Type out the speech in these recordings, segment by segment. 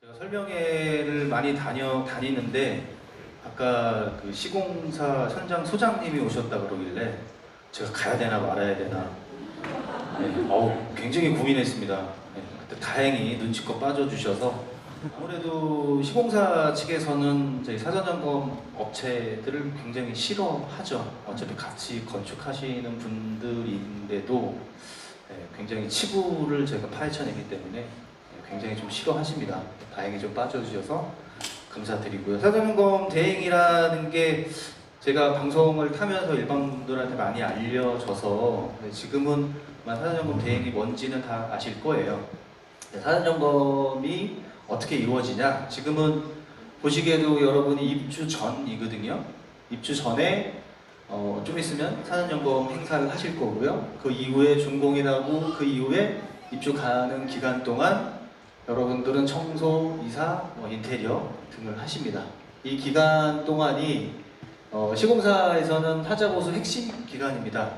제가 설명회를 많이 다니는데 아까 그 시공사 현장 소장님이 오셨다 그러길래 제가 가야 되나 말아야 되나 굉장히 고민했습니다. 그때 다행히 눈치껏 빠져주셔서 아무래도 시공사 측에서는 저희 사전점검 업체들을 굉장히 싫어하죠. 어차피 같이 건축하시는 분들인데도 굉장히 치부를 제가 파헤쳐내기 때문에 굉장히 좀 싫어하십니다. 다행히 좀 빠져주셔서 감사드리고요. 사전점검 대행이라는 게 제가 방송을 타면서 일반 분들한테 많이 알려져서 지금은 사전점검 대행이 뭔지는 다 아실 거예요. 사전점검이 어떻게 이루어지냐? 지금은 보시기에도 여러분이 입주 전이거든요. 입주 전에 좀 있으면 사전점검 행사를 하실 거고요. 그 이후에 준공이라고 그 이후에 입주 가는 기간 동안 여러분들은 청소, 이사, 인테리어 등을 하십니다. 이 기간 동안이 시공사에서는 하자보수 핵심 기간입니다.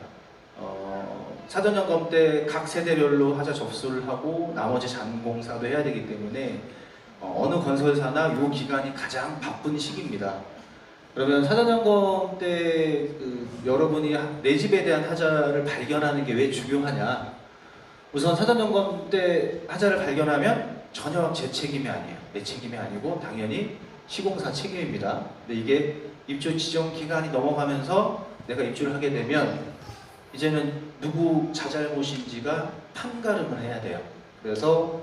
사전점검 때 각 세대별로 하자 접수를 하고 나머지 잔공사도 해야 되기 때문에 어느 건설사나 이 기간이 가장 바쁜 시기입니다. 그러면 사전점검 때 여러분이 내 집에 대한 하자를 발견하는 게 왜 중요하냐? 우선 사전점검 때 하자를 발견하면 전혀 제 책임이 아니에요. 내 책임이 아니고 당연히 시공사 책임입니다. 근데 이게 입주 지정 기간이 넘어가면서 내가 입주를 하게 되면 이제는 누구 자잘못인지가 판가름을 해야 돼요. 그래서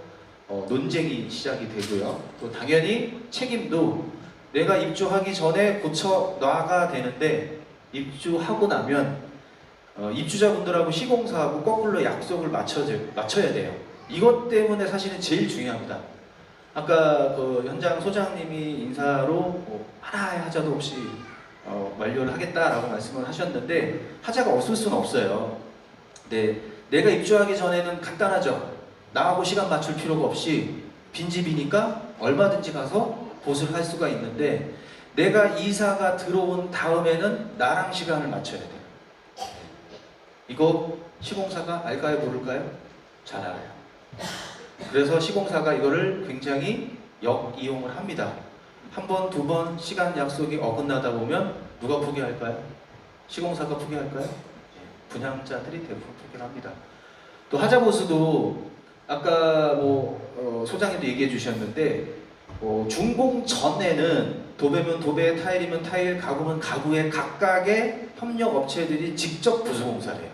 논쟁이 시작이 되고요. 또 당연히 책임도 내가 입주하기 전에 고쳐 놔가 되는데 입주하고 나면 입주자분들하고 시공사하고 거꾸로 약속을 맞춰야 돼요. 이것 때문에 사실은 제일 중요합니다. 아까 그 현장 소장님이 인사로 하나의 하자도 없이 완료를 하겠다라고 말씀을 하셨는데 하자가 없을 수는 없어요. 근데 내가 입주하기 전에는 간단하죠. 나하고 시간 맞출 필요가 없이 빈집이니까 얼마든지 가서 보수를 할 수가 있는데 내가 이사가 들어온 다음에는 나랑 시간을 맞춰야 돼요. 이거 시공사가 알까요? 모를까요? 잘 알아요. 그래서 시공사가 이거를 굉장히 역이용을 합니다. 한 번, 두 번 시간 약속이 어긋나다 보면 누가 포기할까요? 시공사가 포기할까요? 분양자들이 대부분 포기를 합니다. 또 하자보수도 아까 소장님도 얘기해 주셨는데 준공 전에는 도배면 도배, 타일이면 타일, 가구면 가구의 각각의 협력 업체들이 직접 부수공사를 해요.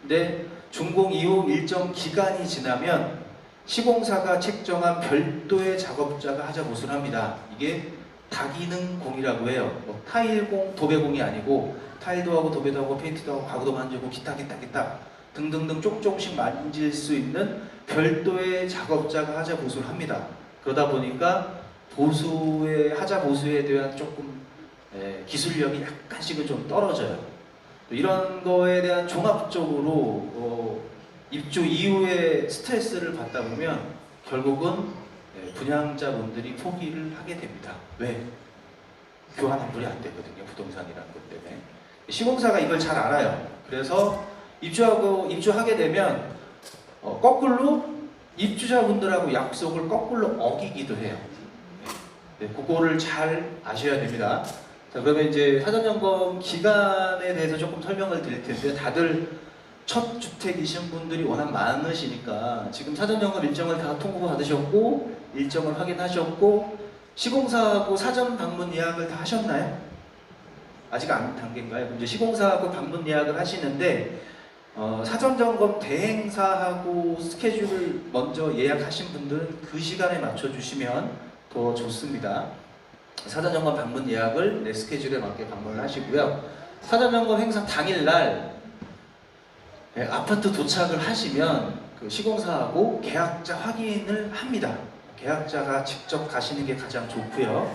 근데 준공 이후 일정 기간이 지나면 시공사가 책정한 별도의 작업자가 하자보수를 합니다. 이게 다기능공이라고 해요. 타일공, 도배공이 아니고 타일도 하고 도배도 하고 페인트도 하고 가구도 만지고 기타 등등등 조금씩 만질 수 있는 별도의 작업자가 하자보수를 합니다. 그러다 보니까 하자보수에 대한 조금 기술력이 약간씩은 좀 떨어져요. 이런 거에 대한 종합적으로 입주 이후에 스트레스를 받다 보면 결국은 분양자분들이 포기를 하게 됩니다. 왜? 교환 환불이 안 되거든요. 부동산이라는 것 때문에. 시공사가 이걸 잘 알아요. 그래서 입주하게 되면 거꾸로 입주자분들하고 약속을 거꾸로 어기기도 해요. 그거를 잘 아셔야 됩니다. 자, 그러면 이제 사전점검 기간에 대해서 조금 설명을 드릴 텐데 다들 첫 주택이신 분들이 워낙 많으시니까 지금 사전점검 일정을 다 통보받으셨고 일정을 확인하셨고 시공사하고 사전 방문 예약을 다 하셨나요? 아직 안 단계인가요? 이제 시공사하고 방문 예약을 하시는데 사전점검 대행사하고 스케줄을 먼저 예약하신 분들은 그 시간에 맞춰주시면 더 좋습니다. 사전점검 방문 예약을 내 스케줄에 맞게 방문을 하시고요. 사전점검 행사 당일날 아파트 도착을 하시면 그 시공사하고 계약자 확인을 합니다. 계약자가 직접 가시는 게 가장 좋고요.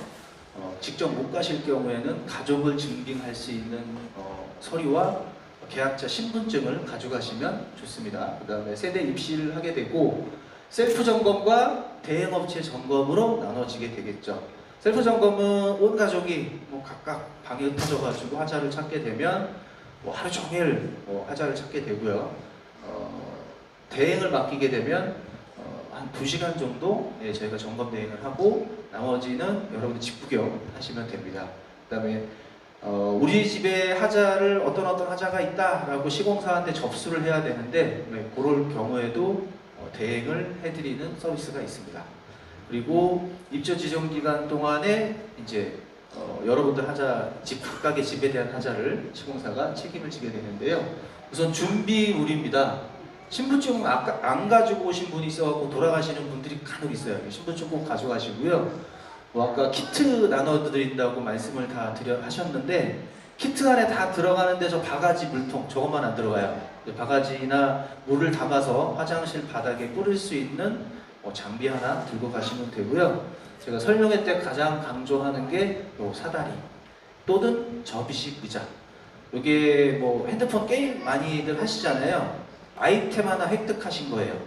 직접 못 가실 경우에는 가족을 증빙할 수 있는 서류와 계약자 신분증을 가져가시면 좋습니다. 그 다음에 세대 입시를 하게 되고 셀프 점검과 대행업체 점검으로 나눠지게 되겠죠. 셀프 점검은 온 가족이 각각 방에 흩어져가지고 하자를 찾게 되면 하루 종일 하자를 찾게 되고요. 대행을 맡기게 되면 한 2시간 정도 저희가 점검 대행을 하고 나머지는 여러분들 집 구경 하시면 됩니다. 그다음에 우리 집에 하자를 어떤 하자가 있다라고 시공사한테 접수를 해야 되는데 그럴 경우에도 대행을 해드리는 서비스가 있습니다. 그리고 입주 지정 기간 동안에 이제 여러분들 하자 각각의 집에 대한 하자를 시공사가 책임을 지게 되는데요. 우선 준비물입니다. 신분증 아까 안 가지고 오신 분이 있어갖고 돌아가시는 분들이 간혹 있어요. 신분증 꼭 가져가시고요. 아까 키트 나눠드린다고 말씀을 다 하셨는데 키트 안에 다 들어가는데 저 바가지 물통 저것만 안 들어가요. 바가지나 물을 담아서 화장실 바닥에 뿌릴 수 있는 장비 하나 들고 가시면 되고요. 제가 설명회 때 가장 강조하는 게 요 사다리 또는 접이식 의자. 이게 뭐 핸드폰 게임 많이들 하시잖아요. 아이템 하나 획득하신 거예요.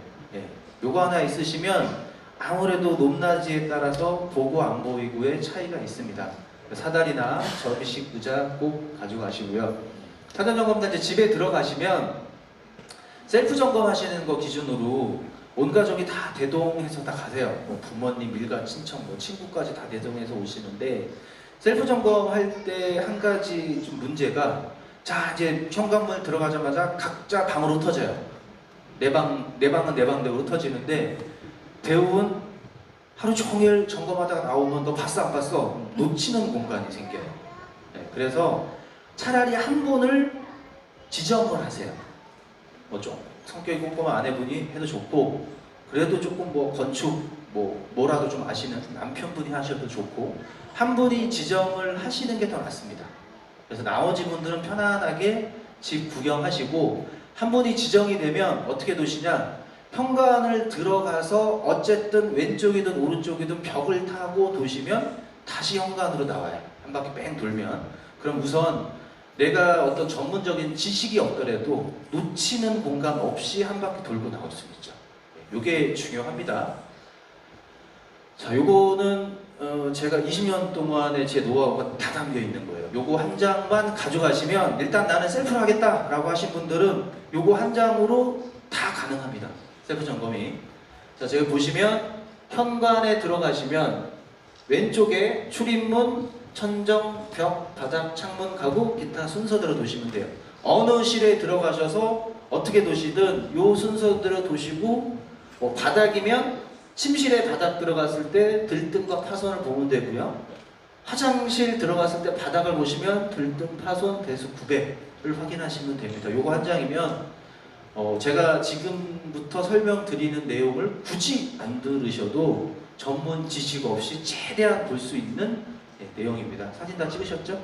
요거 하나 있으시면 아무래도 높낮이에 따라서 보고 안 보이고의 차이가 있습니다. 사다리나 접이식 의자 꼭 가져가시고요. 사전 점검단 이제 집에 들어가시면 셀프 점검하시는 거 기준으로 온 가족이 다 대동해서 다 가세요. 뭐 부모님, 일가, 친척, 뭐 친구까지 다 대동해서 오시는데 셀프 점검할 때 한 가지 좀 문제가 자 이제 현관문 들어가자마자 각자 방으로 흩어져요. 내 방은 내 방대로 흩어지는데 대부분 하루 종일 점검하다가 나오면 너 봤어 안 봤어? 놓치는 공간이 생겨요. 그래서 차라리 한 분을 지정을 하세요. 뭐 좀 성격이 꼼꼼한 아내분이 해도 좋고 그래도 조금 뭐 건축 뭐라도 좀 아시는 남편분이 하셔도 좋고 한 분이 지정을 하시는 게 더 낫습니다. 그래서 나머지 분들은 편안하게 집 구경하시고 한 분이 지정이 되면 어떻게 도시냐 현관을 들어가서 어쨌든 왼쪽이든 오른쪽이든 벽을 타고 도시면 다시 현관으로 나와요. 한 바퀴 뺑 돌면 그럼 우선 내가 어떤 전문적인 지식이 없더라도 놓치는 공간 없이 한 바퀴 돌고 나올 수 있죠. 이게 중요합니다. 자, 요거는 제가 20년 동안의 제 노하우가 다 담겨 있는 거예요. 요거 한 장만 가져가시면 일단 나는 셀프를 하겠다라고 하신 분들은 요거 한 장으로 다 가능합니다. 셀프 점검이. 자, 제가 보시면 현관에 들어가시면 왼쪽에 출입문, 천정, 벽, 바닥, 창문, 가구, 기타 순서대로 도시면 돼요. 어느 실에 들어가셔서 어떻게 도시든 요 순서대로 도시고 뭐 바닥이면 침실에 바닥 들어갔을 때 들뜸과 파손을 보면 되고요. 화장실 들어갔을 때 바닥을 보시면 들뜸, 파손, 배수, 구배를 확인하시면 됩니다. 요거 한 장이면 제가 지금부터 설명드리는 내용을 굳이 안 들으셔도 전문 지식 없이 최대한 볼 수 있는 내용입니다. 사진 다 찍으셨죠?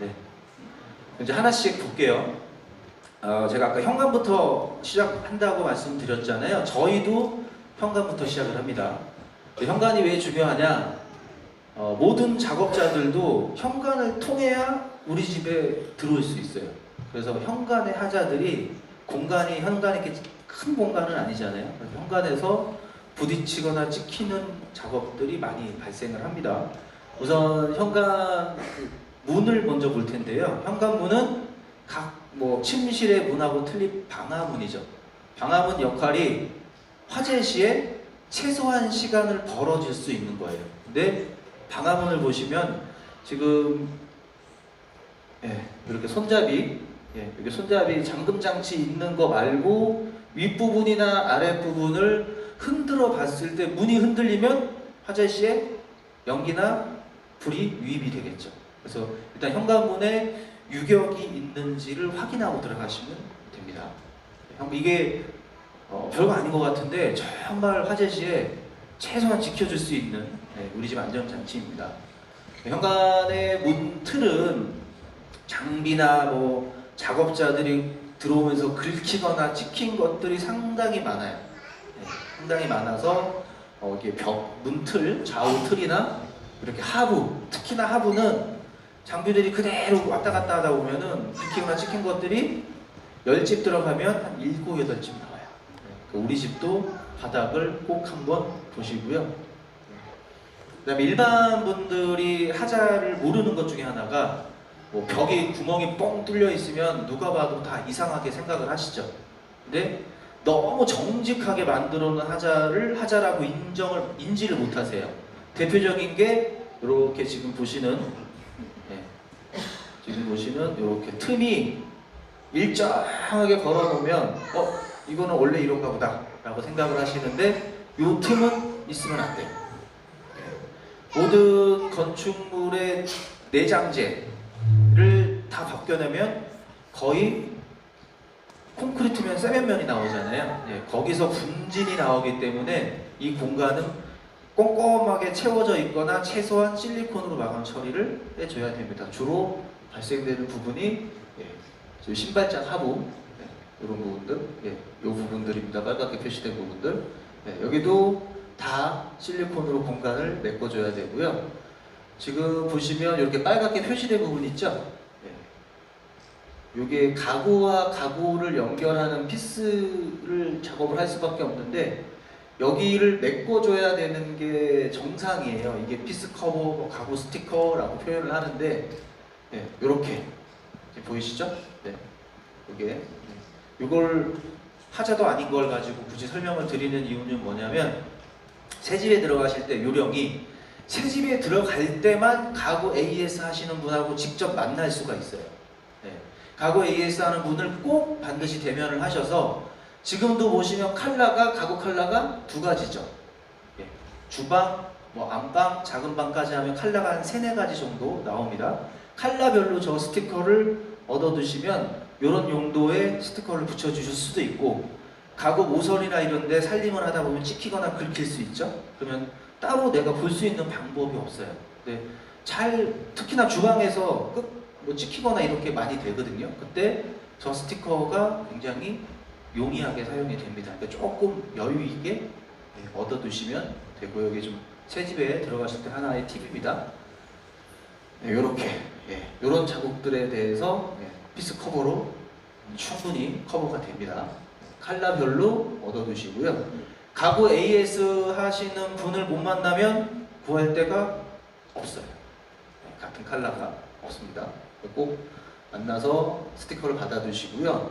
네. 이제 하나씩 볼게요. 제가 아까 현관부터 시작한다고 말씀드렸잖아요. 저희도 현관부터 시작을 합니다. 현관이 왜 중요하냐? 모든 작업자들도 현관을 통해야 우리 집에 들어올 수 있어요. 그래서 현관의 하자들이 현관이 이렇게 큰 공간은 아니잖아요. 현관에서 부딪히거나 찍히는 작업들이 많이 발생을 합니다. 우선 현관 문을 먼저 볼 텐데요. 현관문은 각 침실의 문하고 틀린 방화문이죠. 방화문 역할이 화재 시에 최소한 시간을 벌어질 수 있는 거예요. 근데 방화문을 보시면 지금 이렇게 손잡이 이렇게 손잡이 잠금 장치 있는 거 말고 윗부분이나 아랫부분을 흔들어 봤을 때 문이 흔들리면 화재 시에 연기나 불이 유입이 되겠죠. 그래서 일단 현관문에 유격이 있는지를 확인하고 들어가시면 됩니다. 이게 별거 아닌 것 같은데 정말 화재 시에 최소한 지켜줄 수 있는 우리 집 안전장치입니다. 현관의 문 틀은 장비나 작업자들이 들어오면서 긁히거나 찍힌 것들이 상당히 많아요. 상당히 많아서 이게 문틀, 좌우 틀이나 이렇게 하부, 특히나 하부는 장비들이 그대로 왔다 갔다 하다 보면은 긁히거나 찍힌 것들이 10집 들어가면 한 7, 8집 나와요. 우리 집도 바닥을 꼭 한번 보시고요. 그 다음에 일반 분들이 하자를 모르는 것 중에 하나가 벽에 구멍이 뻥 뚫려 있으면 누가 봐도 다 이상하게 생각을 하시죠. 근데 너무 정직하게 만들어 놓은 하자를 하자라고 인지를 못하세요. 대표적인 게 이렇게 지금 보시는 이렇게 틈이 일정하게 걸어 놓으면 이거는 원래 이런가 보다 라고 생각을 하시는데 이 틈은 있으면 안 돼요. 모든 건축물의 내장재를 다 벗겨내면 거의 콘크리트면 세면면이 나오잖아요. 거기서 분진이 나오기 때문에 이 공간은 꼼꼼하게 채워져 있거나 최소한 실리콘으로 마감 처리를 해줘야 됩니다. 주로 발생되는 부분이 신발장 하부 이런 부분들, 이 부분들입니다. 빨갛게 표시된 부분들. 여기도 다 실리콘으로 공간을 메꿔줘야 되고요. 지금 보시면 이렇게 빨갛게 표시된 부분 있죠? 이게 가구와 가구를 연결하는 피스를 작업을 할 수밖에 없는데 여기를 메꿔줘야 되는 게 정상이에요. 이게 피스 커버, 가구 스티커라고 표현을 하는데 이렇게 보이시죠? 이게 이걸 하자도 아닌 걸 가지고 굳이 설명을 드리는 이유는 뭐냐면 새집에 들어가실 때 요령이 새집에 들어갈 때만 가구 AS 하시는 분하고 직접 만날 수가 있어요. 가구 AS 하는 분을 꼭 반드시 대면을 하셔서 지금도 보시면 가구 컬러가 두 가지죠. 주방, 안방, 작은 방까지 하면 컬러가 한 3-4가지 정도 나옵니다. 컬러별로 저 스티커를 얻어두시면 이런 용도의 스티커를 붙여주실 수도 있고 가구 모서리나 이런 데 살림을 하다 보면 찍히거나 긁힐 수 있죠. 그러면 따로 내가 볼 수 있는 방법이 없어요. 특히나 주방에서 찍히거나 이렇게 많이 되거든요. 그때 저 스티커가 굉장히 용이하게 사용이 됩니다. 그러니까 조금 여유 있게 얻어두시면 되고요. 이게 좀 새집에 들어가실 때 하나의 팁입니다. 이렇게 이런 자국들에 대해서 피스 커버로 충분히 커버가 됩니다. 컬러별로 얻어두시고요. 가구 AS 하시는 분을 못 만나면 구할 데가 없어요. 같은 컬러가 없습니다. 꼭 만나서 스티커를 받아두시고요.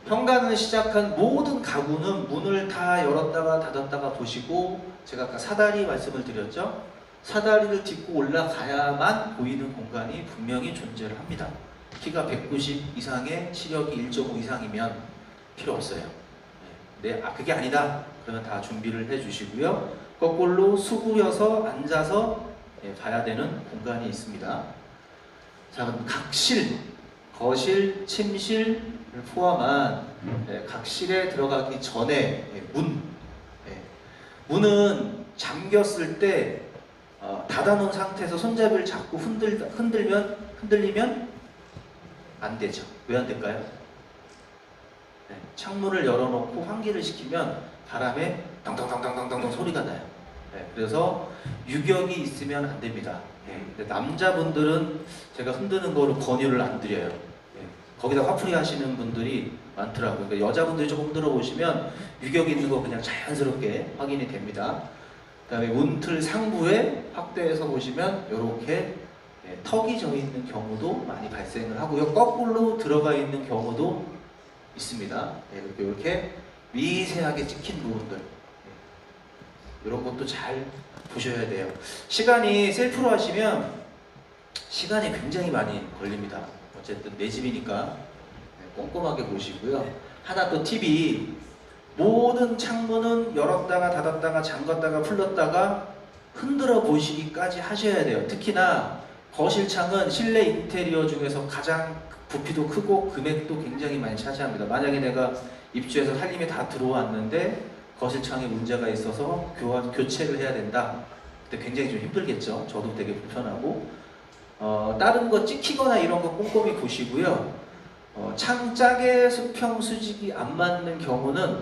현관을 시작한 모든 가구는 문을 다 열었다가 닫았다가 보시고 제가 아까 사다리 말씀을 드렸죠. 사다리를 딛고 올라가야만 보이는 공간이 분명히 존재를 합니다. 키가 190 이상의 시력이 1.5 이상이면 필요 없어요. 그게 아니다. 그러면 다 준비를 해주시고요. 거꾸로 수구려서 앉아서 봐야 되는 공간이 있습니다. 자, 그럼 각실, 거실, 침실을 포함한 각실에 들어가기 전에 문은 잠겼을 때 닫아놓은 상태에서 손잡이를 잡고 흔들리면 안 되죠. 왜 안 될까요? 창문을 열어놓고 환기를 시키면 바람에 당당당당당당 소리가 나요. 그래서 유격이 있으면 안 됩니다. 남자분들은 제가 흔드는 거를 권유를 안 드려요. 거기다 화풀이 하시는 분들이 많더라고요. 그러니까 여자분들이 조금 흔들어 보시면 유격이 있는 거 그냥 자연스럽게 확인이 됩니다. 그 다음에 문틀 상부에 확대해서 보시면 이렇게 턱이 져 있는 경우도 많이 발생을 하고요. 거꾸로 들어가 있는 경우도 있습니다. 이렇게 미세하게 찍힌 부분들 이런 것도 잘 보셔야 돼요. 시간이 셀프로 하시면 시간이 굉장히 많이 걸립니다. 어쨌든 내 집이니까 꼼꼼하게 보시고요. 하나 또 팁이 모든 창문은 열었다가 닫았다가 잠갔다가 풀렀다가 흔들어 보시기까지 하셔야 돼요. 특히나 거실창은 실내 인테리어 중에서 가장 부피도 크고 금액도 굉장히 많이 차지합니다. 만약에 내가 입주해서 살림이 다 들어왔는데 거실창에 문제가 있어서 교체를 해야 된다. 그때 굉장히 좀 힘들겠죠. 저도 되게 불편하고 다른 거 찍히거나 이런 거 꼼꼼히 보시고요. 창짝에 수평 수직이 안 맞는 경우는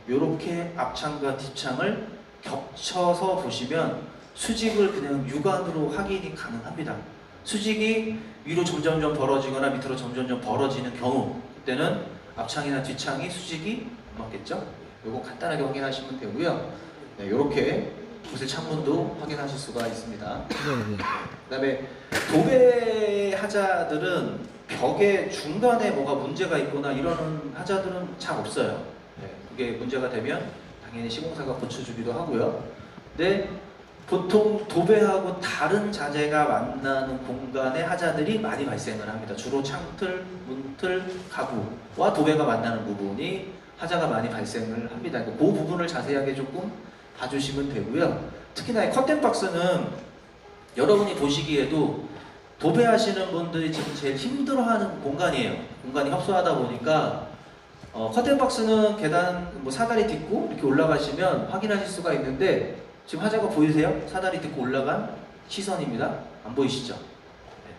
이렇게 앞창과 뒷창을 겹쳐서 보시면 수직을 그냥 육안으로 확인이 가능합니다. 수직이 위로 점점점 벌어지거나 밑으로 점점점 벌어지는 경우 그때는 앞창이나 뒷창이 수직이 안 맞겠죠? 이거 간단하게 확인하시면 되고요. 이렇게 구슬 창문도 확인하실 수가 있습니다. 그 다음에 도배 하자들은 벽의 중간에 뭐가 문제가 있거나 이런 하자들은 잘 없어요. 그게 문제가 되면 당연히 시공사가 고쳐주기도 하고요. 근데 보통 도배하고 다른 자재가 만나는 공간에 하자들이 많이 발생을 합니다. 주로 창틀, 문틀, 가구와 도배가 만나는 부분이 하자가 많이 발생을 합니다. 그 부분을 자세하게 조금 봐주시면 되고요. 특히나 이 커튼 박스는 여러분이 보시기에도 도배하시는 분들이 지금 제일 힘들어하는 공간이에요. 공간이 협소하다 보니까 커튼 박스는 계단 사다리 딛고 이렇게 올라가시면 확인하실 수가 있는데 지금 하자가 보이세요? 사다리 딛고 올라간 시선입니다. 안 보이시죠? 네.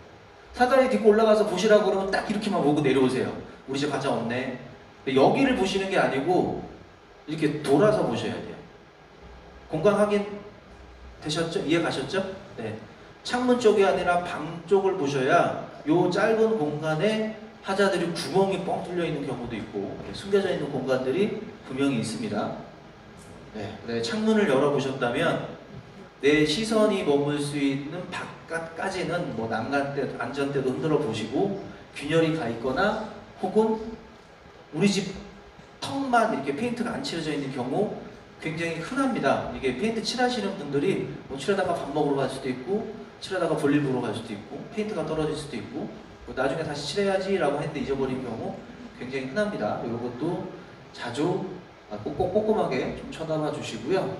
사다리 딛고 올라가서 보시라고 그러면 딱 이렇게만 보고 내려오세요. 우리 집 하자 없네. 여기를 보시는 게 아니고 이렇게 돌아서 보셔야 돼요. 공간 확인 되셨죠? 이해 가셨죠? 네. 창문 쪽이 아니라 방 쪽을 보셔야 요 짧은 공간에 하자들이 구멍이 뻥 뚫려 있는 경우도 있고 숨겨져 있는 공간들이 분명히 있습니다. 네, 창문을 열어보셨다면 내 시선이 머물 수 있는 바깥까지는 난간대, 안전대도 흔들어 보시고 균열이 가 있거나 혹은 우리 집 턱만 이렇게 페인트가 안 칠해져 있는 경우 굉장히 흔합니다. 이게 페인트 칠하시는 분들이 칠하다가 밥 먹으러 갈 수도 있고 칠하다가 볼일 보러 갈 수도 있고 페인트가 떨어질 수도 있고 나중에 다시 칠해야지 라고 했는데 잊어버린 경우 굉장히 흔합니다. 이런 것도 자주 꼼꼼하게 좀 쳐다봐 주시고요.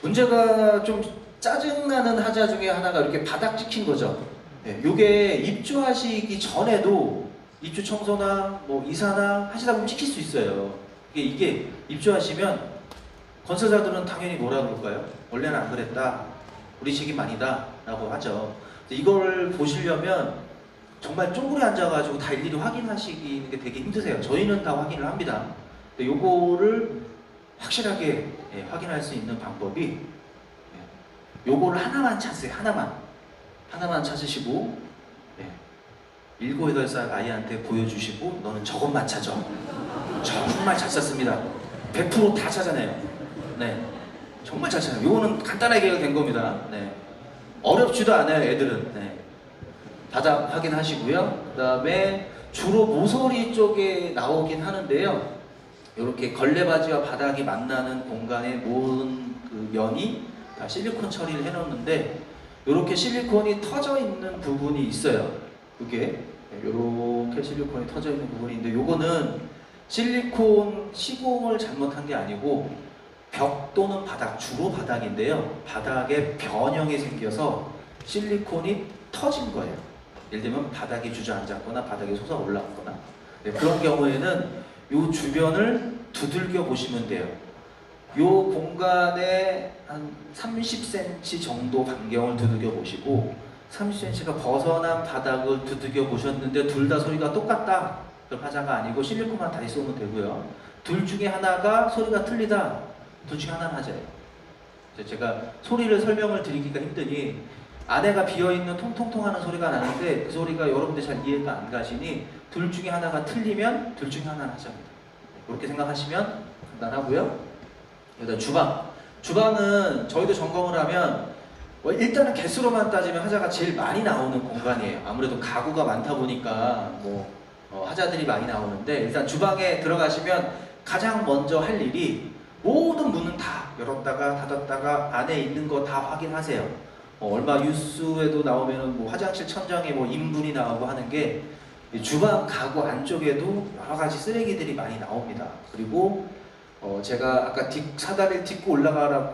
문제가 좀 짜증나는 하자 중에 하나가 이렇게 바닥 찍힌 거죠. 네, 요게 입주하시기 전에도 입주 청소나 이사나 하시다 보면 찍힐 수 있어요. 이게 입주하시면 건설사들은 당연히 뭐라 그럴까요? 원래는 안 그랬다. 우리 책임 아니다. 라고 하죠. 이걸 보시려면 정말 쪼그려 앉아가지고 다 일일이 확인하시는 게 되게 힘드세요. 저희는 다 확인을 합니다. 근데 요거를 확실하게 확인할 수 있는 방법이 요거를 하나만 찾으세요. 하나만 찾으시고 7, 8살 아이한테 보여주시고 너는 저것만 찾아. 정말 잘 찾습니다. 100% 다 찾아내요. 네, 정말 잘 찾아요. 요거는 간단하게 된 겁니다. 네, 어렵지도 않아요. 애들은. 네. 바닥 확인하시고요. 그 다음에 주로 모서리 쪽에 나오긴 하는데요. 이렇게 걸레바지와 바닥이 만나는 공간의 모든 그 면이 다 실리콘 처리를 해놓는데 이렇게 실리콘이 터져 있는 부분이 있어요. 이게 이렇게 실리콘이 터져 있는 부분이 있는데 요거는 실리콘 시공을 잘못한 게 아니고 벽 또는 바닥, 주로 바닥인데요. 바닥에 변형이 생겨서 실리콘이 터진 거예요. 예를 들면 바닥이 주저앉았거나 바닥이 솟아 올라왔거나 그런 경우에는 요 주변을 두들겨 보시면 돼요. 요 공간에 한 30cm 정도 반경을 두들겨 보시고 30cm가 벗어난 바닥을 두들겨 보셨는데 둘 다 소리가 똑같다. 그럼 하자가 아니고 실리콘만 다시 쏘면 되고요. 둘 중에 하나가 소리가 틀리다. 둘 중에 하나는 하자예요. 제가 소리를 설명을 드리기가 힘드니 안에가 비어있는 통통통 하는 소리가 나는데 그 소리가 여러분들 잘 이해가 안 가시니 둘 중에 하나가 틀리면 둘 중에 하나는 하자입니다. 그렇게 생각하시면 간단하고요. 일단 주방은 저희도 점검을 하면 일단은 개수로만 따지면 하자가 제일 많이 나오는 공간이에요. 아무래도 가구가 많다 보니까 하자들이 많이 나오는데 일단 주방에 들어가시면 가장 먼저 할 일이 모든 문은 다 열었다가 닫았다가 안에 있는 거 다 확인하세요. 얼마 뉴스에도 나오면은 화장실 천장에 인분이 나오고 하는 게 주방 가구 안쪽에도 여러 가지 쓰레기들이 많이 나옵니다. 그리고 제가 아까 사다리를 딛고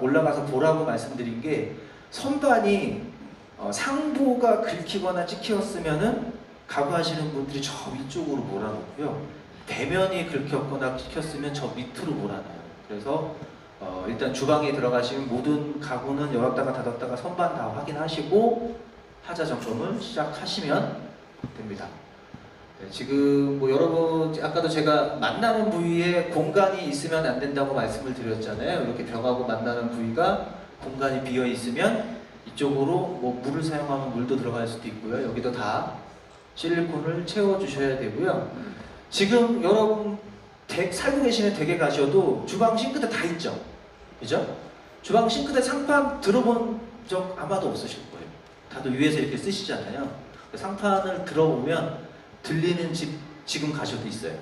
올라가서 보라고 말씀드린 게 선반이 상부가 긁히거나 찍혔으면은 가구 하시는 분들이 저 위쪽으로 몰아놓고요. 배면이 긁혔거나 찍혔으면 저 밑으로 몰아놔요. 그래서 일단 주방에 들어가시면 모든 가구는 열었다가 닫았다가 선반 다 확인하시고 하자 점검을 시작하시면 됩니다. 네, 지금 여러분 아까도 제가 만나는 부위에 공간이 있으면 안 된다고 말씀을 드렸잖아요. 이렇게 벽하고 만나는 부위가 공간이 비어 있으면 이쪽으로 물을 사용하면 물도 들어갈 수도 있고요. 여기도 다 실리콘을 채워 주셔야 되고요. 지금 여러분 살고 계시는 댁에 가셔도 주방 싱크대 다 있죠? 그죠? 주방 싱크대 상판 들어본 적 아마도 없으실 거예요. 다들 위에서 이렇게 쓰시잖아요. 상판을 들어보면 들리는 집 지금 가셔도 있어요.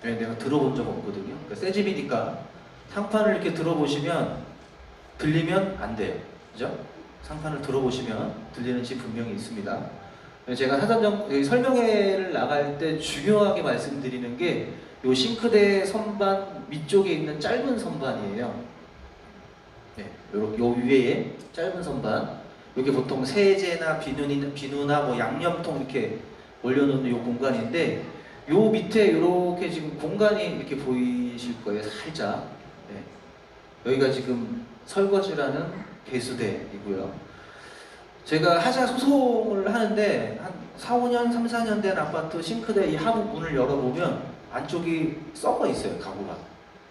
왜 내가 들어본 적 없거든요. 그러니까 새 집이니까 상판을 이렇게 들어보시면 들리면 안 돼요. 그죠? 상판을 들어보시면 들리는 집 분명히 있습니다. 제가 설명회를 나갈 때 중요하게 말씀드리는 게 요 싱크대 선반 위쪽에 있는 짧은 선반이에요. 네, 요 위에 짧은 선반. 여기 보통 세제나 비누나 뭐 양념통 이렇게 올려놓는 요 공간인데 요 밑에 이렇게 지금 공간이 이렇게 보이실 거예요. 살짝. 네. 여기가 지금 설거지라는 배수대이고요. 제가 하자 소송을 하는데 한 3, 4년 된 아파트 싱크대 이 하부 문을 열어보면 안쪽이 썩어 있어요. 가구가.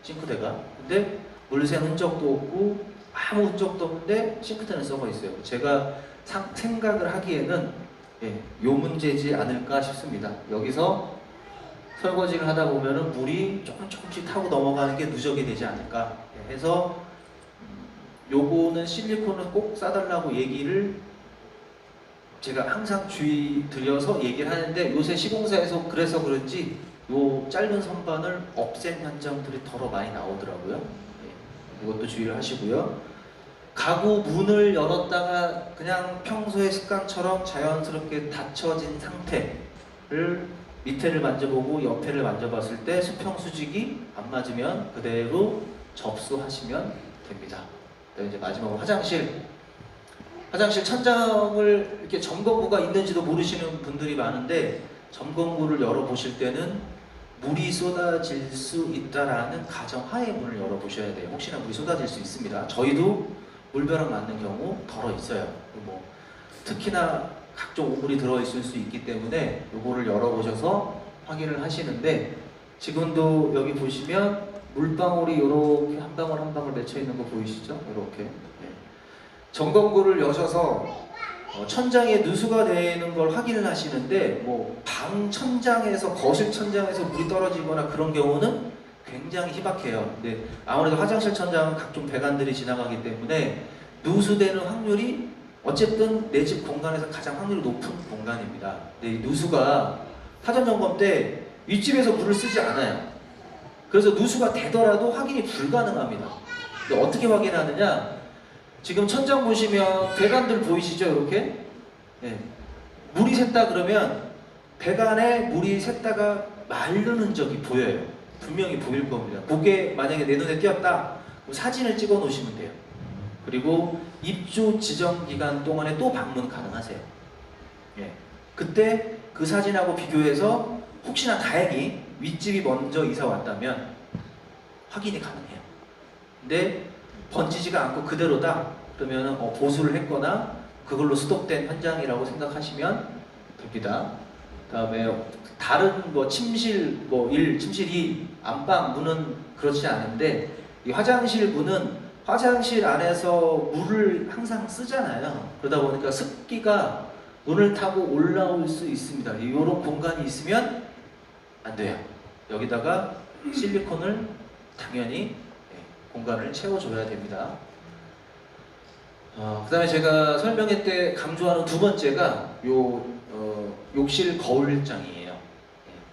싱크대가. 근데 물샘 흔적도 없고 아무 흔적도 없는데 싱크대는 썩어 있어요. 제가 생각을 하기에는 요 문제지 않을까 싶습니다. 여기서 설거지를 하다 보면은 물이 조금씩 타고 넘어가는 게 누적이 되지 않을까 해서 요거는 실리콘을 꼭 싸달라고 얘기를 제가 항상 주의 드려서 얘기를 하는데 요새 시공사에서 그래서 그런지 요 짧은 선반을 없앤 현장들이 더러 많이 나오더라고요. 이것도 주의를 하시고요. 가구 문을 열었다가 그냥 평소의 습관처럼 자연스럽게 닫혀진 상태를 밑에를 만져보고 옆에를 만져봤을 때 수평수직이 안 맞으면 그대로 접수하시면 됩니다. 이제 마지막으로 화장실 천장을 이렇게 점검구가 있는지도 모르시는 분들이 많은데 점검구를 열어보실 때는 물이 쏟아질 수 있다라는 가정하에 문을 열어보셔야 돼요. 혹시나 물이 쏟아질 수 있습니다. 저희도 물벼락 맞는 경우 덜어 있어요. 뭐 특히나 각종 오물이 들어있을 수 있기 때문에 요거를 열어보셔서 확인을 하시는데 지금도 여기 보시면 물방울이 이렇게 한 방울 한 방울 맺혀 있는 거 보이시죠? 이렇게 점검구를 여셔서 천장에 누수가 되는 걸 확인을 하시는데 뭐 방 천장에서 거실 천장에서 물이 떨어지거나 그런 경우는 굉장히 희박해요. 근데 아무래도 화장실 천장은 각종 배관들이 지나가기 때문에 누수되는 확률이 어쨌든 내 집 공간에서 가장 확률이 높은 공간입니다. 근데 이 누수가 사전 점검 때 윗집에서 물을 쓰지 않아요. 그래서 누수가 되더라도 확인이 불가능합니다. 근데 어떻게 확인하느냐? 지금 천장 보시면 배관들 보이시죠? 이렇게? 네. 물이 샜다 그러면 배관에 물이 샜다가 마른 흔적이 보여요. 분명히 보일 겁니다. 그게 만약에 내 눈에 띄었다, 그럼 사진을 찍어 놓으시면 돼요. 그리고 입주 지정 기간 동안에 또 방문 가능하세요. 예. 그때 그 사진하고 비교해서 혹시나 다행히 윗집이 먼저 이사 왔다면 확인이 가능해요. 근데 번지지가 않고 그대로다 그러면 보수를 했거나 그걸로 스톱된 현장이라고 생각하시면 됩니다. 다음에 다른 뭐 침실 뭐 1, 침실 2, 안방 문은 그렇지 않은데 이 화장실 문은 화장실 안에서 물을 항상 쓰잖아요. 그러다 보니까 습기가 문을 타고 올라올 수 있습니다. 이런 공간이 있으면 안 돼요. 여기다가 실리콘을 당연히 공간을 채워줘야 됩니다. 그 다음에 제가 설명회 때 강조하는 두 번째가 욕실 거울장이에요.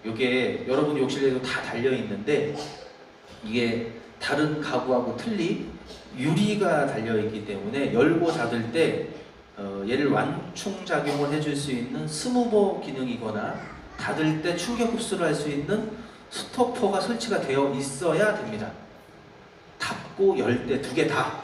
이게 여러분 욕실에도 다 달려있는데 이게 다른 가구하고 틀리 유리가 달려있기 때문에 열고 닫을 때 얘를 완충작용을 해줄 수 있는 스무버 기능이거나 닫을 때 충격 흡수를 할 수 있는 스토퍼가 설치가 되어 있어야 됩니다. 닫고 열 때 두 개 다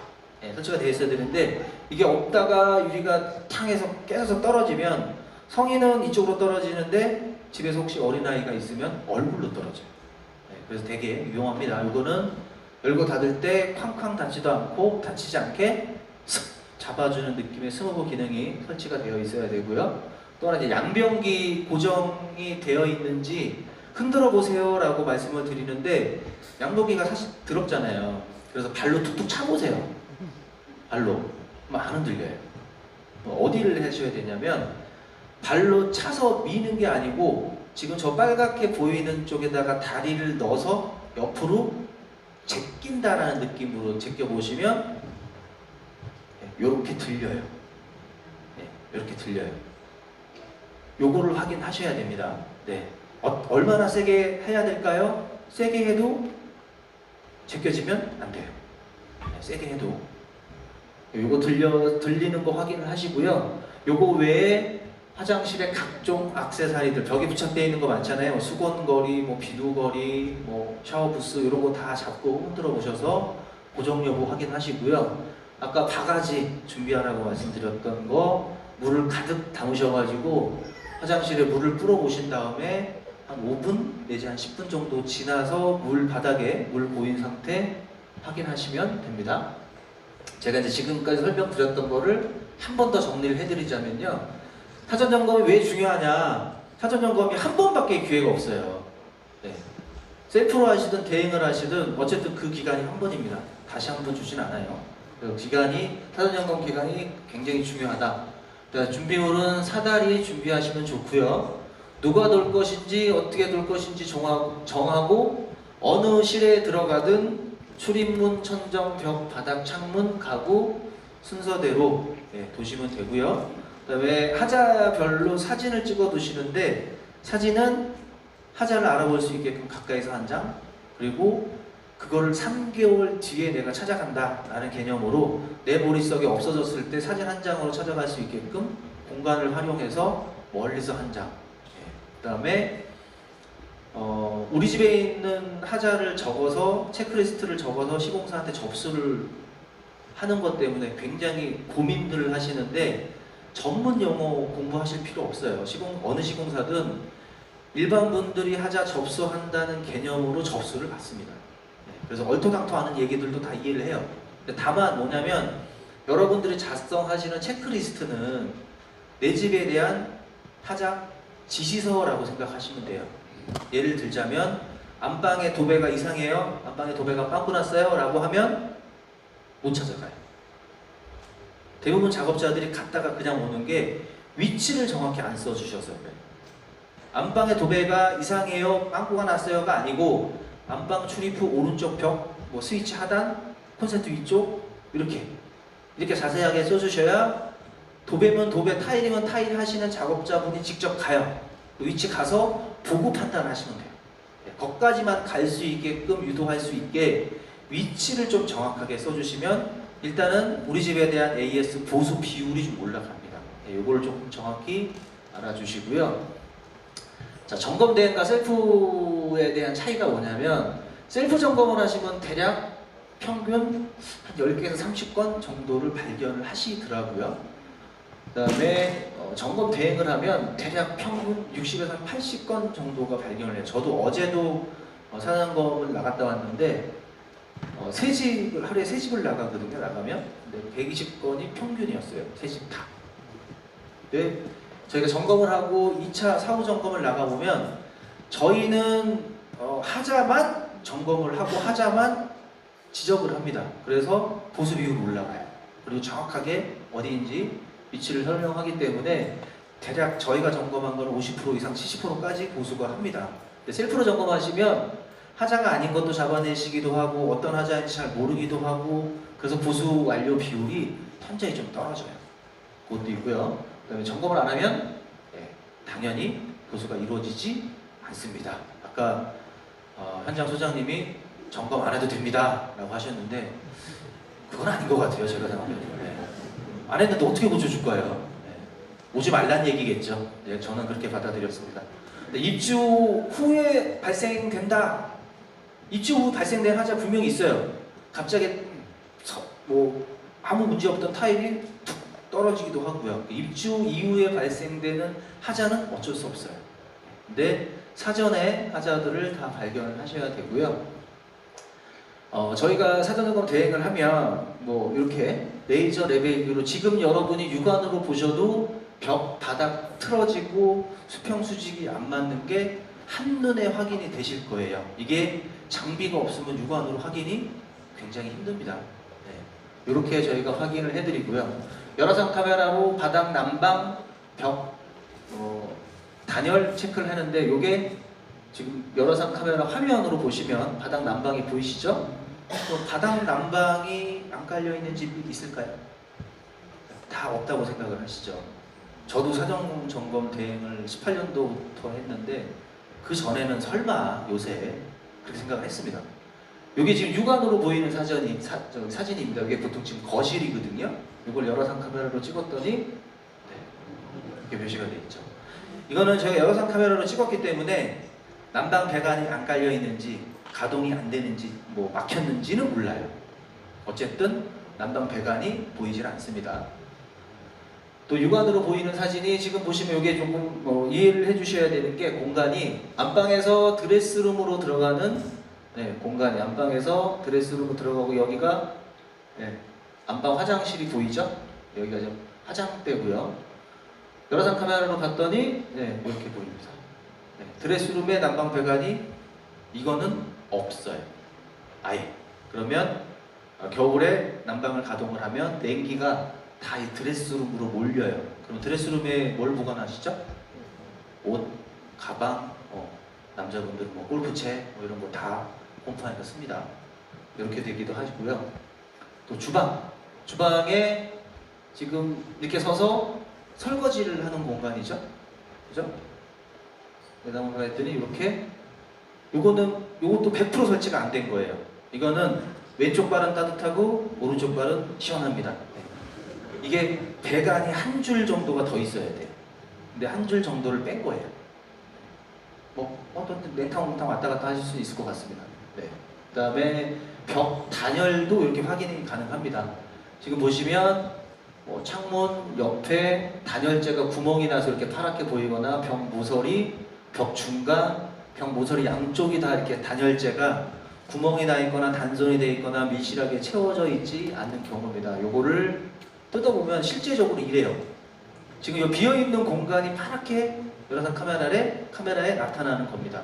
설치가 되어 있어야 되는데 이게 없다가 유리가 탕에서 깨져서 떨어지면 성인은 이쪽으로 떨어지는데 집에서 혹시 어린아이가 있으면 얼굴로 떨어져요. 그래서 되게 유용합니다. 이거는 열고 닫을 때 쾅쾅 닫지도 않고 다치지 않게 슥 잡아주는 느낌의 스무버 기능이 설치가 되어 있어야 되고요. 또 하나 이제 양변기 고정이 되어 있는지 흔들어 보세요 라고 말씀을 드리는데 양변기가 사실 더럽잖아요. 그래서 발로 툭툭 차보세요. 발로. 그럼 안 흔들려요. 어디를 하셔야 되냐면 발로 차서 미는 게 아니고 지금 저 빨갛게 보이는 쪽에다가 다리를 넣어서 옆으로 제낀다라는 느낌으로 제껴보시면 이렇게 들려요. 이렇게 들려요. 요거를 확인하셔야 됩니다. 네. 얼마나 세게 해야 될까요? 세게 해도 제껴지면 안 돼요. 세게 해도. 요거 들리는 거 확인을 하시고요. 요거 외에 화장실에 각종 액세서리들 벽에 부착되어 있는 거 많잖아요. 수건거리, 뭐 비누거리, 뭐 샤워부스 이런 거 다 잡고 흔들어 보셔서 고정 여부 확인하시고요. 아까 바가지 준비하라고 말씀드렸던 거 물을 가득 담으셔가지고 화장실에 물을 뿌려 보신 다음에 한 5분 내지 한 10분 정도 지나서 물 바닥에 물 고인 상태 확인하시면 됩니다. 제가 이제 지금까지 설명드렸던 거를 한 번 더 정리를 해드리자면요. 사전 점검이 왜 중요하냐? 사전 점검이 한 번밖에 기회가 없어요. 네. 셀프로 하시든 대행을 하시든 어쨌든 그 기간이 한 번입니다. 다시 한 번 주진 않아요. 그 기간이 사전 점검 기간이 굉장히 중요하다. 준비물은 사다리 준비하시면 좋고요. 누가 돌 것인지 어떻게 돌 것인지 정하고 어느 실에 들어가든 출입문, 천정, 벽, 바닥, 창문, 가구 순서대로 도시면 되고요. 그 다음에 하자별로 사진을 찍어 두시는데 사진은 하자를 알아볼 수 있게끔 가까이서 한 장, 그리고 그거를 3개월 뒤에 내가 찾아간다 라는 개념으로 내 머릿속에 없어졌을 때 사진 한 장으로 찾아갈 수 있게끔 공간을 활용해서 멀리서 한 장. 그 다음에 우리 집에 있는 하자를 적어서 체크리스트를 적어서 시공사한테 접수를 하는 것 때문에 굉장히 고민들을 하시는데 전문 용어 공부하실 필요 없어요. 어느 시공사든 일반 분들이 하자 접수한다는 개념으로 접수를 받습니다. 그래서 얼토당토하는 얘기들도 다 이해를 해요. 다만 뭐냐면 여러분들이 작성하시는 체크리스트는 내 집에 대한 하자 지시서라고 생각하시면 돼요. 예를 들자면 안방에 도배가 이상해요. 안방에 도배가 빵꾸 났어요. 라고 하면 못 찾아가요. 대부분 작업자들이 갔다가 그냥 오는 게 위치를 정확히 안 써주셔서요. 안방에 도배가 이상해요. 빵꾸가 났어요가 아니고 안방 출입 후 오른쪽 벽, 뭐 스위치 하단, 콘센트 위쪽 이렇게 자세하게 써주셔야 도배면 도배, 타일이면 타일 하시는 작업자분이 직접 가요. 위치 가서 보고 판단하시면 돼요. 거기까지만 갈 수 있게끔 유도할 수 있게 위치를 좀 정확하게 써주시면 일단은 우리 집에 대한 AS 보수 비율이 좀 올라갑니다. 이걸 조금 정확히 알아주시고요. 자, 점검 대행과 셀프에 대한 차이가 뭐냐면 셀프 점검을 하시면 대략 평균 한 10개에서 30건 정도를 발견을 하시더라고요. 그 다음에 점검 대행을 하면 대략 평균 60에서 80건 정도가 발견을 해요. 저도 어제도 사장검을 나갔다 왔는데 하루에 3집을 나가거든요. 나가면 120건이 평균이었어요. 3집 다. 근데 저희가 점검을 하고 2차 사후 점검을 나가보면 저희는 하자만 점검을 하고 하자만 지적을 합니다. 그래서 보수 비율이 올라가요. 그리고 정확하게 어디인지 위치를 설명하기 때문에 대략 저희가 점검한 건 50% 이상 70%까지 보수가 합니다. 근데 셀프로 점검하시면 하자가 아닌 것도 잡아내시기도 하고 어떤 하자인지 잘 모르기도 하고 그래서 보수 완료 비율이 현저히 좀 떨어져요. 그것도 있고요. 그 다음에 점검을 안 하면 당연히 보수가 이루어지지 않습니다. 아까 현장 소장님이 점검 안 해도 됩니다 라고 하셨는데 그건 아닌 것 같아요. 제가 생각해도. 안 했는데 어떻게 고쳐줄 거예요? 오지 말란 얘기겠죠. 저는 그렇게 받아들였습니다. 입주 후에 발생된다. 입주 후 발생된 하자 분명히 있어요. 갑자기 뭐 아무 문제 없던 타일이 툭 떨어지기도 하고요. 입주 이후에 발생되는 하자는 어쩔 수 없어요. 근데 사전에 하자들을 다 발견을 하셔야 되고요. 저희가 사전점검 대행을 하면 뭐 이렇게 레이저 레벨로 지금 여러분이 육안으로 보셔도 벽, 바닥 틀어지고 수평 수직이 안 맞는 게 한눈에 확인이 되실 거예요. 이게 장비가 없으면 육안으로 확인이 굉장히 힘듭니다. 이렇게 저희가 확인을 해드리고요. 열화상 카메라로 바닥, 난방, 벽, 단열 체크를 하는데 이게 지금 열화상 카메라 화면으로 보시면 바닥 난방이 보이시죠? 바닥 난방이 안 깔려있는 집이 있을까요? 다 없다고 생각을 하시죠? 저도 사전 점검 대행을 18년도부터 했는데 그 전에는 설마 요새 그렇게 생각을 했습니다. 이게 지금 육안으로 보이는 사진입니다. 이게 보통 지금 거실이거든요. 이걸 열화상 카메라로 찍었더니 이렇게 표시가 되어 있죠. 이거는 제가 열화상 카메라로 찍었기 때문에 난방 배관이 안 깔려 있는지 가동이 안 되는지 뭐 막혔는지는 몰라요. 어쨌든 난방 배관이 보이질 않습니다. 또 육안으로 보이는 사진이 지금 보시면 이게 조금 이해를 해주셔야 되는 게 공간이 안방에서 드레스룸으로 들어가는 공간이 안방에서 드레스룸으로 들어가고 여기가 안방 화장실이 보이죠? 여기가 좀 화장대고요. 열화상 카메라로 봤더니 이렇게 보입니다. 드레스룸에 난방 배관이 이거는 없어요. 아예. 그러면 겨울에 난방을 가동을 하면 냉기가 다 이 드레스룸으로 몰려요. 그럼 드레스룸에 뭘 보관하시죠? 옷, 가방, 남자분들 뭐 골프채 뭐 이런 거 다 홈파에다 씁니다. 이렇게 되기도 하고요. 또 주방에 지금 이렇게 서서 설거지를 하는 공간이죠. 그죠? 내다보고 했더니 이렇게 요것도 100% 설치가 안 된 거예요. 이거는 왼쪽 발은 따뜻하고 오른쪽 발은 시원합니다. 이게 배관이 한 줄 정도가 더 있어야 돼요. 근데 한 줄 정도를 뺀 거예요. 또 냉탕 왔다 갔다 하실 수 있을 것 같습니다. 그 다음에 벽 단열도 이렇게 확인이 가능합니다. 지금 보시면 창문 옆에 단열재가 구멍이 나서 이렇게 파랗게 보이거나 벽 모서리, 벽 중간, 벽 모서리 양쪽이 다 이렇게 단열재가 구멍이 나 있거나 단선이 되어 있거나 밀실하게 채워져 있지 않는 경우입니다. 요거를 뜯어보면 실제적으로 이래요. 지금 이 비어있는 공간이 파랗게 열화상 카메라에 나타나는 겁니다.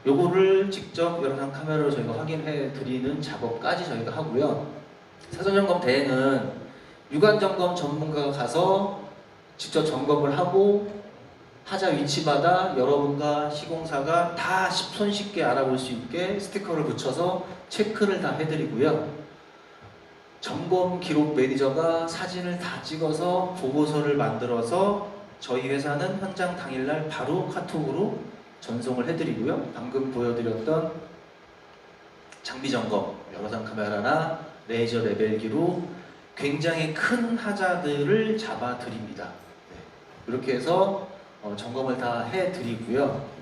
요거를 직접 열화상 카메라로 저희가 확인해 드리는 작업까지 저희가 하고요. 사전점검 대행은 육안점검 전문가가 가서 직접 점검을 하고 하자 위치마다 여러분과 시공사가 다 손쉽게 알아볼 수 있게 스티커를 붙여서 체크를 다 해드리고요. 점검 기록 매니저가 사진을 다 찍어서 보고서를 만들어서 저희 회사는 현장 당일날 바로 카톡으로 전송을 해드리고요. 방금 보여드렸던 장비 점검, 열화상 카메라나 레이저 레벨기로 굉장히 큰 하자들을 잡아드립니다. 이렇게 해서 점검을 다 해드리고요.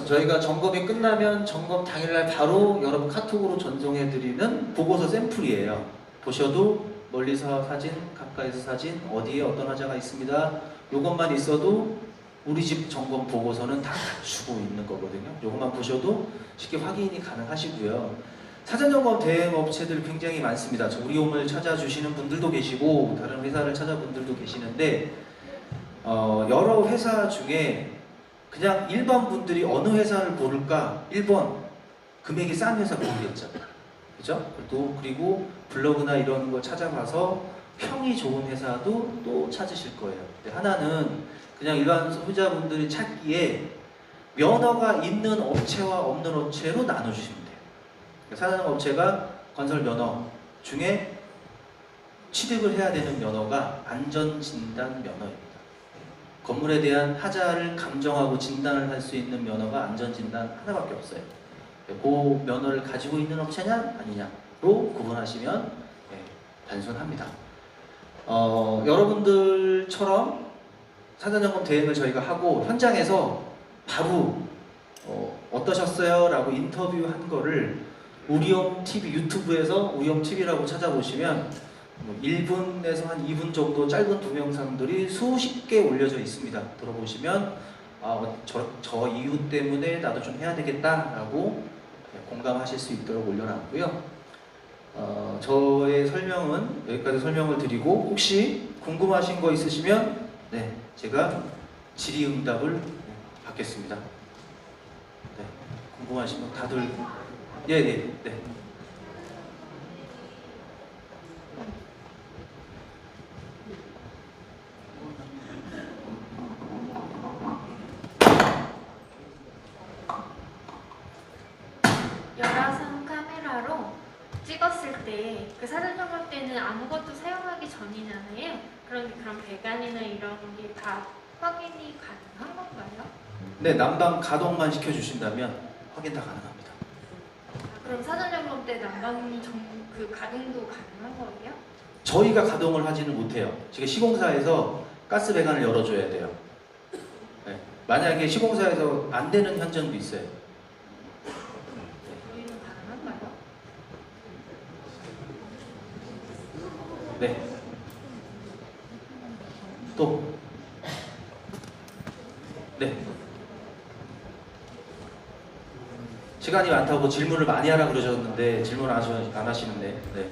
저희가 점검이 끝나면 점검 당일날 바로 여러분 카톡으로 전송해드리는 보고서 샘플이에요. 보셔도 멀리서 사진, 가까이서 사진, 어디에 어떤 하자가 있습니다. 이것만 있어도 우리 집 점검 보고서는 다 갖추고 있는 거거든요. 이것만 보셔도 쉽게 확인이 가능하시고요. 사전점검 대행 업체들 굉장히 많습니다. 우리 홈을 찾아주시는 분들도 계시고 다른 회사를 찾아본 분들도 계시는데 여러 회사 중에 그냥 일반 분들이 어느 회사를 고를까? 1번 금액이 싼 회사 고르겠죠. 그죠? 그리고 블로그나 이런 거 찾아봐서 평이 좋은 회사도 또 찾으실 거예요. 하나는 그냥 일반 소비자분들이 찾기에 면허가 있는 업체와 없는 업체로 나눠주시면 돼요. 사전업체가 건설 면허 중에 취득을 해야 되는 면허가 안전진단 면허입니다. 건물에 대한 하자를 감정하고 진단을 할 수 있는 면허가 안전진단 하나밖에 없어요. 그 면허를 가지고 있는 업체냐 아니냐로 구분하시면 단순합니다. 여러분들처럼 사전점검 대행을 저희가 하고 현장에서 바로 어떠셨어요? 라고 인터뷰한 거를 우리홈 TV 유튜브에서 우리홈 TV라고 찾아보시면 1분에서 한 2분 정도 짧은 동영상들이 수십 개 올려져 있습니다. 들어보시면 저 이유 때문에 나도 좀 해야 되겠다라고 공감하실 수 있도록 올려놨고요. 저의 설명은 여기까지 설명을 드리고 혹시 궁금하신 거 있으시면 제가 질의응답을 받겠습니다. 궁금하신 거 다들 네. 열화상 카메라로 찍었을 때 그 사전 점검 때는 아무것도 사용하기 전이잖아요. 그런데 그런 배관이나 이런 게 다 확인이 가능한 건가요? 네, 난방 가동만 시켜주신다면 확인 다 가능합니다. 그럼 사전 점검 때 난방 그 가동도 가능한 거예요? 저희가 가동을 하지는 못해요. 지금 시공사에서 가스 배관을 열어줘야 돼요. 네. 만약에 시공사에서 안 되는 현장도 있어요. 저희는 가능한가요? 네. 또. 네. 시간이 많다고 질문을 많이 하라 그러셨는데 질문 안 하시는데. 네.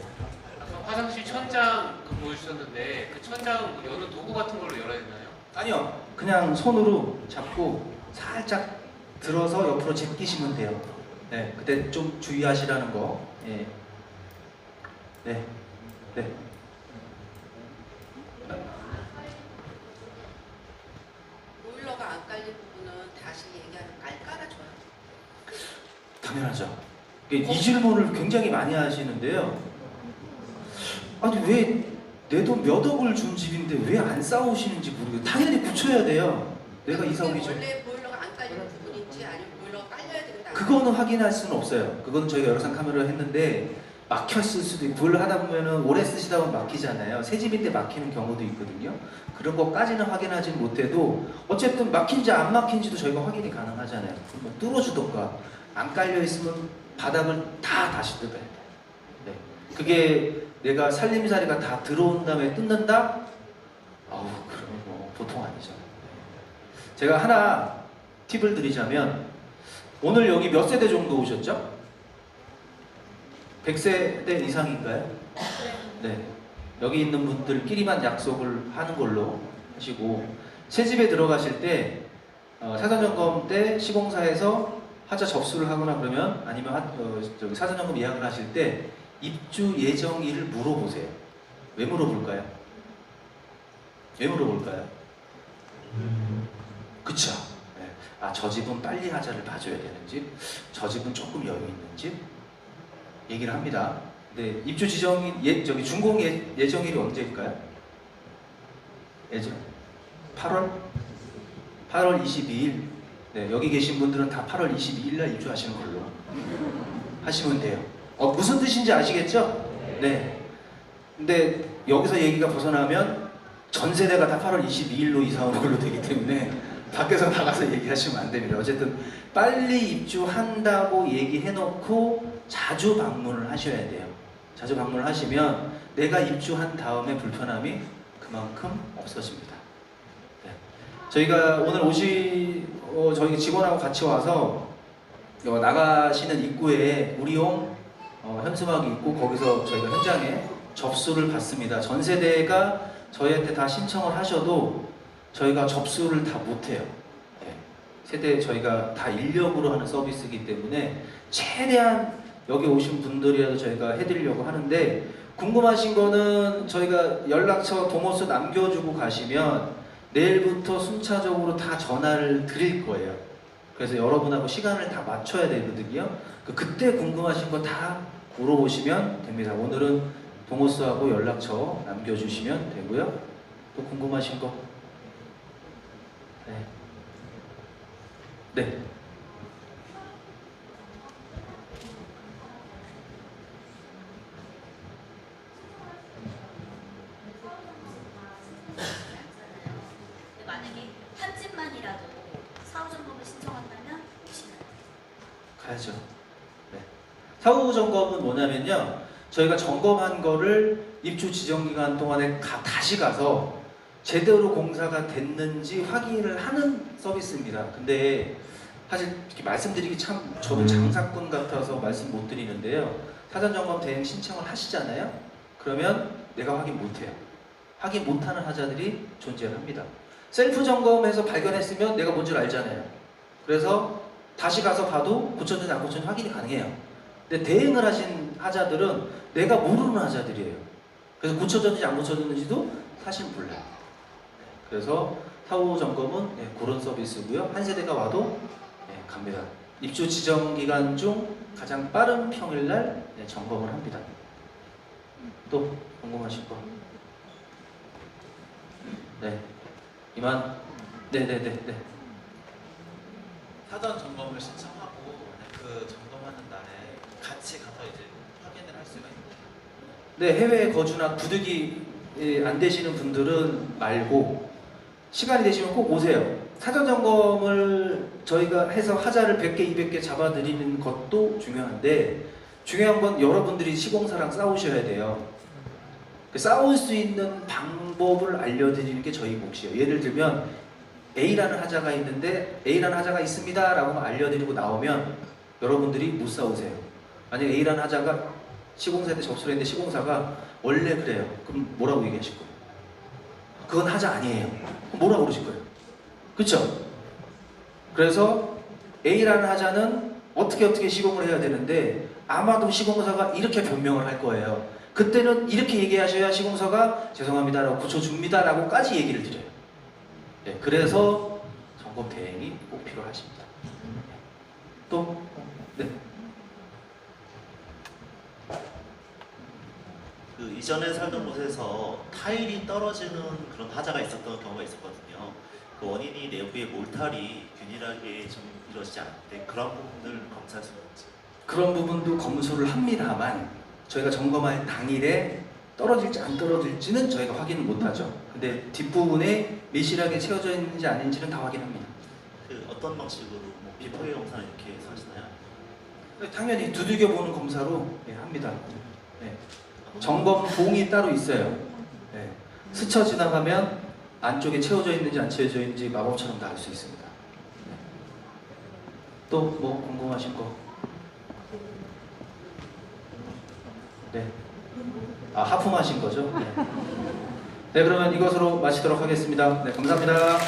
아까 화장실 천장 그 보여주셨는데 그 천장 여는 도구 같은 걸로 열어야 되나요? 아니요. 그냥 손으로 잡고 살짝 들어서 옆으로 제끼시면 돼요. 네. 그때 좀 주의하시라는 거. 예. 네. 네. 보일러가 안 깔린 부분은 다시 얘기하면 깔아줘요. 당연하죠. 이 질문을 굉장히 많이 하시는데요. 아니 왜 내 돈 몇 억을 준 집인데 왜 안 싸우시는지 모르겠어요. 당연히 고쳐야 돼요. 내가 이사 오기 전. 원래 보일러가 안 깔리는 부분인지 아니면 보일러가 깔려야 된다. 그거는 확인할 수는 없어요. 그거는 저희가 영상 카메라로 했는데 막혔을 수도 있고 보일러 하다 보면은 오래 쓰시다 보면 막히잖아요. 새 집인데 막히는 경우도 있거든요. 그런 것까지는 확인하지 못해도 어쨌든 막힌지 안 막힌지도 저희가 확인이 가능하잖아요. 뭐 뚫어주던가 안 깔려 있으면 바닥을 다 다시 뜯어야 돼요. 네. 그게 내가 살림살이가 다 들어온 다음에 뜯는다? 아우 그러면 뭐 보통 아니죠. 제가 하나 팁을 드리자면 오늘 여기 몇 세대 정도 오셨죠? 100세대 이상인가요? 네. 여기 있는 분들끼리만 약속을 하는 걸로 하시고 새 집에 들어가실 때 사전점검 때 시공사에서 하자 접수를 하거나 그러면 아니면 저기 사전점검 예약을 하실 때 입주 예정일을 물어보세요. 왜 물어볼까요? 왜 물어볼까요? 그쵸? 네. 아, 저 집은 빨리 하자를 봐줘야 되는 집, 저 집은 조금 여유 있는 집 얘기를 합니다. 네, 입주 지정일 저기 준공 예정일이 언제일까요? 예정 8월 22일. 네, 여기 계신 분들은 다 8월 22일 날 입주하시는 걸로 하시면 돼요. 무슨 뜻인지 아시겠죠? 네. 근데 여기서 얘기가 벗어나면 전 세대가 다 8월 22일로 이사 오는 걸로 되기 때문에 밖에서 나가서 얘기하시면 안 됩니다. 어쨌든 빨리 입주한다고 얘기해놓고 자주 방문을 하셔야 돼요. 자주 방문을 하시면 내가 입주한 다음에 불편함이 그만큼 없어집니다. 네. 저희가 오늘 저희 직원하고 같이 와서 나가시는 입구에 우리용 현수막이 있고 거기서 저희가 현장에 접수를 받습니다. 전 세대가 저희한테 다 신청을 하셔도 저희가 접수를 다 못해요. 네. 세대 저희가 다 인력으로 하는 서비스이기 때문에 최대한 여기 오신 분들이라도 저희가 해드리려고 하는데 궁금하신 거는 저희가 연락처 동호수 남겨주고 가시면 내일부터 순차적으로 다 전화를 드릴 거예요. 그래서 여러분하고 시간을 다 맞춰야 되거든요. 그때 궁금하신 거 다 물어보시면 됩니다. 오늘은 동호수하고 연락처 남겨주시면 되고요. 또 궁금하신 거? 네. 네. 만약에 한 집만이라도 사후 점검을 신청한다면 오시나요? 가야죠. 네. 사후 점검은 뭐냐면요. 저희가 점검한 거를 입주 지정 기간 동안에 다시 가서 제대로 공사가 됐는지 확인을 하는 서비스입니다. 근데 사실 이렇게 말씀드리기 참 저도 장사꾼 같아서 말씀 못 드리는데요. 사전 점검 대행 신청을 하시잖아요. 그러면 내가 확인 못 해요. 확인 못 하는 하자들이 존재합니다. 셀프 점검해서 발견했으면 내가 뭔 줄 알잖아요. 그래서 다시 가서 봐도 고쳤는지 안 고쳤는지 확인이 가능해요. 근데 대행을 하신 하자들은 내가 모르는 하자들이에요. 그래서 고쳐졌는지 안 고쳐졌는지도 사실 몰라요. 그래서 사후 점검은 그런 서비스고요. 한 세대가 와도 갑니다. 입주 지정 기간 중 가장 빠른 평일날 점검을 합니다. 또 궁금하실 거? 네. 이만. 네네네. 네. 사전 점검을 신청하고 그 점검하는 날에 같이 가서 이제 확인을 할 수가 있나요? 네, 해외에 거주나 구득이 안 되시는 분들은 말고 시간이 되시면 꼭 오세요. 사전 점검을 저희가 해서 하자를 100개, 200개 잡아드리는 것도 중요한데 중요한 건 여러분들이 시공사랑 싸우셔야 돼요. 그 싸울 수 있는 방법을 알려드리는 게 저희 몫이에요. 예를 들면 A라는 하자가 있는데 A라는 하자가 있습니다 라고 알려드리고 나오면 여러분들이 못 싸우세요. 만약에 A라는 하자가 시공사한테 접수를 했는데 시공사가 원래 그래요. 그럼 뭐라고 얘기하실 거예요? 그건 하자 아니에요. 그럼 뭐라고 그러실 거예요? 그쵸? 그래서 A라는 하자는 어떻게 시공을 해야 되는데 아마도 시공사가 이렇게 변명을 할 거예요. 그때는 이렇게 얘기하셔야 시공사가 죄송합니다 라고 고쳐줍니다 라고까지 얘기를 드려요. 네, 그래서 점검 대행이 꼭 필요하십니다. 또? 네. 그 이전에 살던 곳에서 타일이 떨어지는 그런 하자가 있었던 경우가 있었거든요. 그 원인이 내부의 몰탈이 균일하게 좀 이루어지지 않는데 그런 부분을 검사할 수가 있지. 그런 부분도 검수를 합니다만 저희가 점검할 당일에 떨어질지 안 떨어질지는 저희가 확인을 못하죠. 근데 뒷부분에 밀실하게 채워져 있는지 아닌지는 다 확인합니다. 그 어떤 방식으로 뭐 비포의 검사는 이렇게 해서 하시나요? 당연히 두들겨보는 검사로 합니다. 네. 점검 봉이 따로 있어요. 네. 스쳐 지나가면 안쪽에 채워져 있는지 안 채워져 있는지 마법처럼 다 알 수 있습니다. 네. 또 뭐 궁금하신 거? 네. 아, 하품하신 거죠? 네. 네, 그러면 이것으로 마치도록 하겠습니다. 네, 감사합니다.